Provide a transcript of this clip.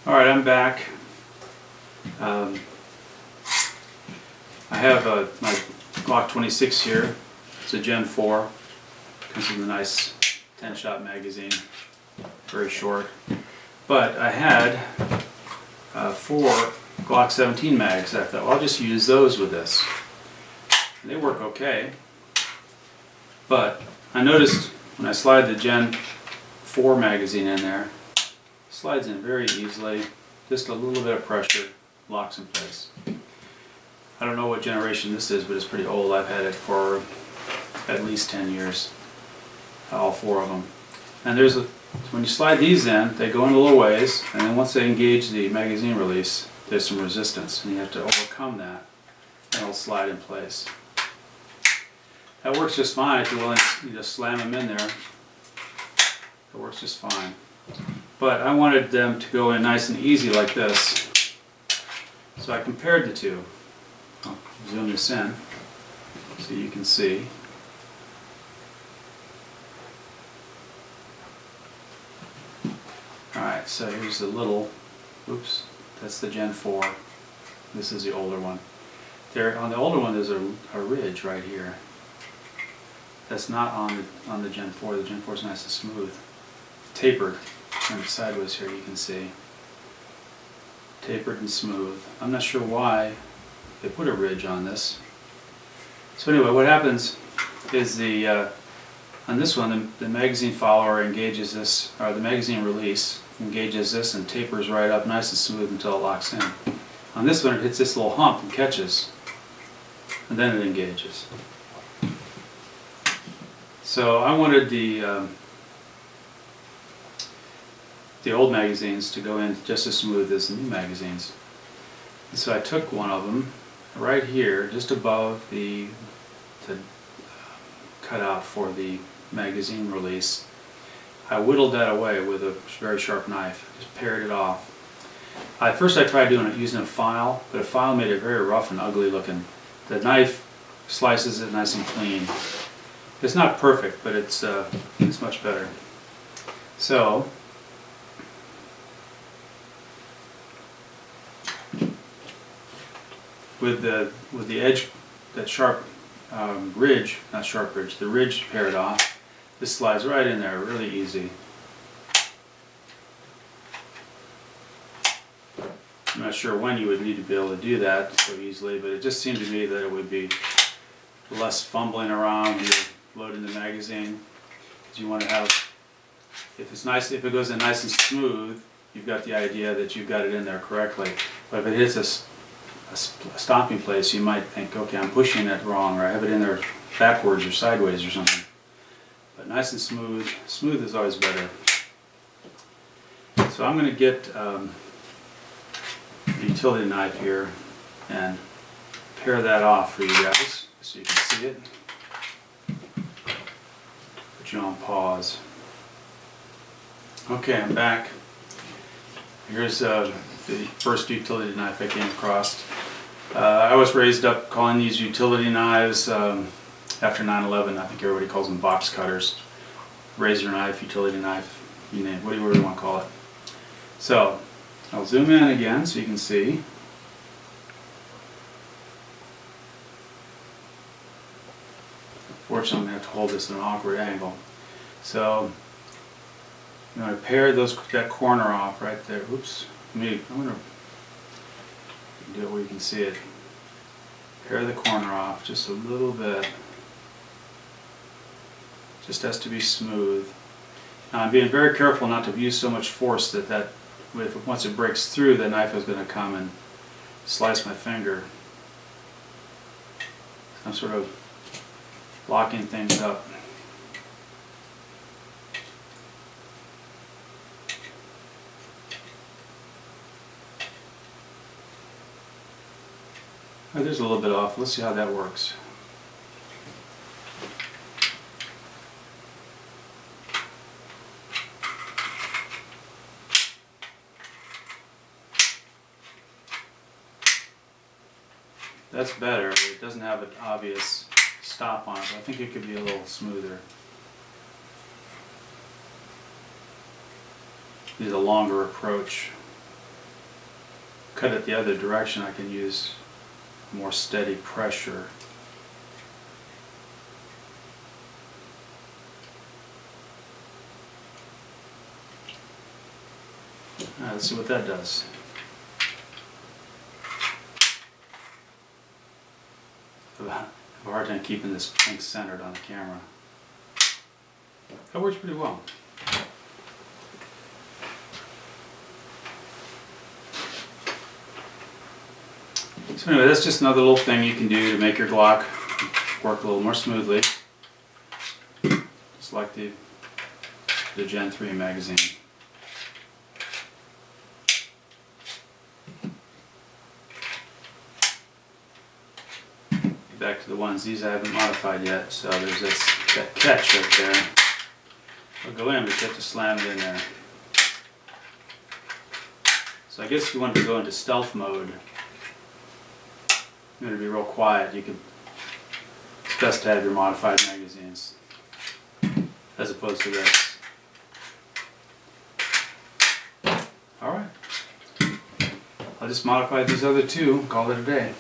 Alright, I'm back. I have my Glock 26 here. It's a Gen 4. Comes with a nice 10-shot magazine. Very short. But I had 4 Glock 17 mags. I thought, well, I'll just use those with this. And they work okay. But I noticed when I slide the Gen 4 magazine in there, it slides in very easily. Just a little bit of pressure, locks in place. I don't know what generation this is, but it's pretty old. I've had it for at least 10 years, all 4 of them. And when you slide these in, they go in a little ways, and then once they engage the magazine release, there's some resistance, and you have to overcome that, and it'll slide in place. That works just fine if you're willing to just slam them in there. It works just fine. But I wanted them to go in nice and easy like this. So I compared the two. I'll zoom this in so you can see. Alright, so here's the little, oops, that's the Gen 4. This is the older one. There, on the older one there's a ridge right here. That's not on the Gen 4. The Gen 4 is nice and smooth. Tapered. Turn it sideways here, you can see. Tapered and smooth. I'm not sure why they put a ridge on this. So anyway, what happens is on this one, the magazine follower engages this, or the magazine release engages this and tapers right up nice and smooth until it locks in. On this one, it hits this little hump and catches, and then it engages. So I wanted the old magazines to go in just as smooth as the new magazines. And so I took one of them right here, just above the cutout for the magazine release. I whittled that away with a very sharp knife, just pared it off. First I tried doing it using a file, but a file made it very rough and ugly looking. The knife slices it nice and clean. It's not perfect, but it's much better. So with the edge, that sharp ridge, not sharp ridge, the ridge pared off, this slides right in there, really easy. I'm not sure when you would need to be able to do that so easily, but it just seemed to me that it would be less fumbling around when you're loading the magazine. Because you want to have, if it goes in nice and smooth, you've got the idea that you've got it in there correctly. But if it hits a stopping place, you might think, okay, I'm pushing it wrong, or I have it in there backwards or sideways or something. But nice and smooth. Smooth is always better. So I'm going to get a utility knife here and pare that off for you guys so you can see it. Put you on pause. Okay, I'm back. Here's the first utility knife I came across. I was raised up calling these utility knives after 9/11. I think everybody calls them box cutters. Razor knife, utility knife, you name it, whatever you want to call it. So, I'll zoom in again so you can see. Fortunately, I'm going to have to hold this at an awkward angle. So, I'm going to pare that corner off right there. Oops. I'm going to do it where you can see it. Pare the corner off just a little bit. Just has to be smooth. Now I'm being very careful not to use so much force that once it breaks through, the knife is going to come and slice my finger. I'm sort of locking things up. Oh, there's a little bit off. Let's see how that works. That's better. It doesn't have an obvious stop on it, but I think it could be a little smoother. Need a longer approach. cut it the other direction, I can use more steady pressure. Alright, let's see what that does. I have a hard time keeping this thing centered on the camera. That works pretty well. So anyway, that's just another little thing you can do to make your Glock work a little more smoothly. Just like the Gen 3 magazine. Back to the ones, these I haven't modified yet, so there's that catch right there. I'll go in, but you have to slam it in there. So I guess if you wanted to go into stealth mode, you want to be real quiet, it's best to have your modified magazines as opposed to this. Alright, I'll just modify these other two and call it a day.